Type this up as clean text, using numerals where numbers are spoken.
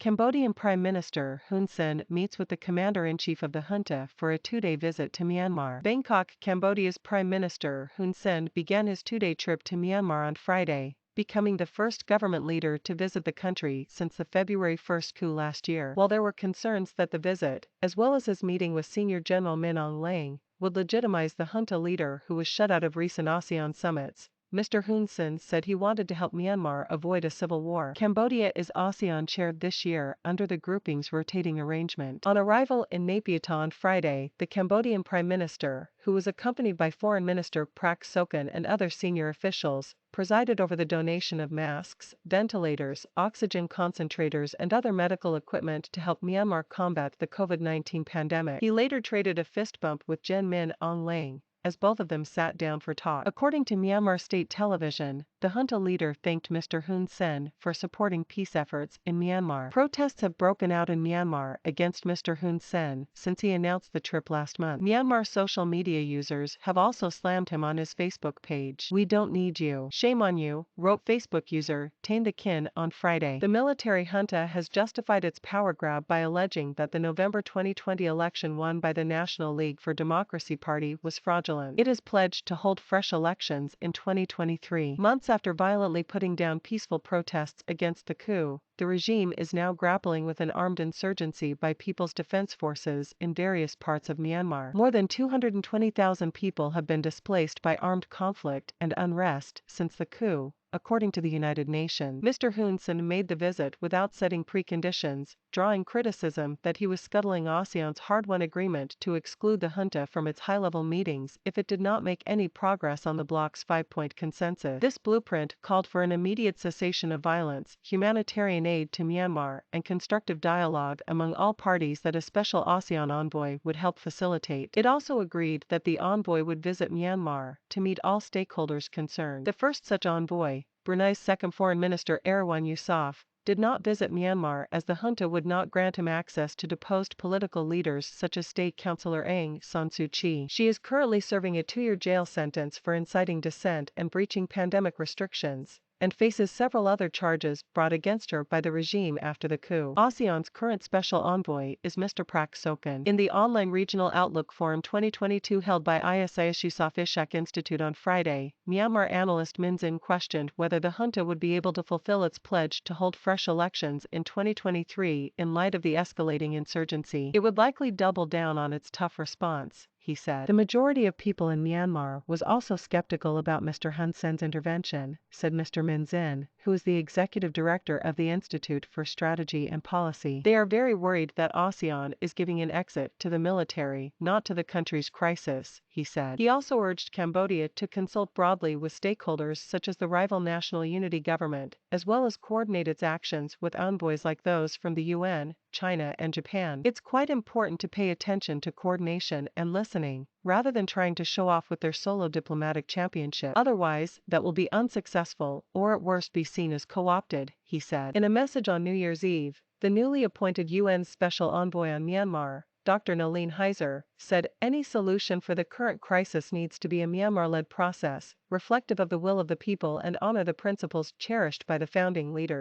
Cambodian Prime Minister Hun Sen meets with the commander-in-chief of the junta for a two-day visit to Myanmar. Bangkok, Cambodia's Prime Minister Hun Sen began his two-day trip to Myanmar on Friday, becoming the first government leader to visit the country since the February 1 coup last year. While there were concerns that the visit, as well as his meeting with Senior General Min Aung Hlaing, would legitimize the junta leader who was shut out of recent ASEAN summits, Mr. Hun Sen said he wanted to help Myanmar avoid a civil war. Cambodia is ASEAN-chaired this year under the grouping's rotating arrangement. On arrival in Naypyidaw on Friday, the Cambodian Prime Minister, who was accompanied by Foreign Minister Prak Sokhonn and other senior officials, presided over the donation of masks, ventilators, oxygen concentrators and other medical equipment to help Myanmar combat the COVID-19 pandemic. He later traded a fist bump with Min Aung Hlaing, as both of them sat down for talk. According to Myanmar state television, the junta leader thanked Mr. Hun Sen for supporting peace efforts in Myanmar. Protests have broken out in Myanmar against Mr. Hun Sen since he announced the trip last month. Myanmar social media users have also slammed him on his Facebook page. "We don't need you. Shame on you," wrote Facebook user Tain the Kin on Friday. The military junta has justified its power grab by alleging that the November 2020 election won by the National League for Democracy Party was fraudulent. It is pledged to hold fresh elections in 2023. Months after violently putting down peaceful protests against the coup, the regime is now grappling with an armed insurgency by People's Defense Forces in various parts of Myanmar. More than 220,000 people have been displaced by armed conflict and unrest since the coup, according to the United Nations. Mr. Hun Sen made the visit without setting preconditions, drawing criticism that he was scuttling ASEAN's hard-won agreement to exclude the junta from its high-level meetings if it did not make any progress on the bloc's five-point consensus. This blueprint called for an immediate cessation of violence, humanitarian aid to Myanmar, and constructive dialogue among all parties that a special ASEAN envoy would help facilitate. It also agreed that the envoy would visit Myanmar to meet all stakeholders concerned. The first such envoy, Brunei's second foreign minister Erwan Yusof, did not visit Myanmar as the junta would not grant him access to deposed political leaders such as State Councillor Aung San Suu Kyi. She is currently serving a 2-year jail sentence for inciting dissent and breaching pandemic restrictions, and faces several other charges brought against her by the regime after the coup. ASEAN's current special envoy is Mr. Prak Sokhonn. In the online Regional Outlook Forum 2022 held by ISIS Yusof Ishak Institute on Friday, Myanmar analyst Min Zin questioned whether the junta would be able to fulfill its pledge to hold fresh elections in 2023 in light of the escalating insurgency. It would likely double down on its tough response, he said. The majority of people in Myanmar was also skeptical about Mr. Hun Sen's intervention, said Mr. Min Zin, who is the executive director of the Institute for Strategy and Policy. They are very worried that ASEAN is giving an exit to the military, not to the country's crisis, he said. He also urged Cambodia to consult broadly with stakeholders such as the rival National Unity Government, as well as coordinate its actions with envoys like those from the UN, China and Japan. It's quite important to pay attention to coordination and listening, rather than trying to show off with their solo diplomatic championship. Otherwise, that will be unsuccessful or at worst be seen as co-opted, he said. In a message on New Year's Eve, the newly appointed UN Special Envoy on Myanmar, Dr. Nalin Heiser, said any solution for the current crisis needs to be a Myanmar-led process, reflective of the will of the people and honor the principles cherished by the founding leaders.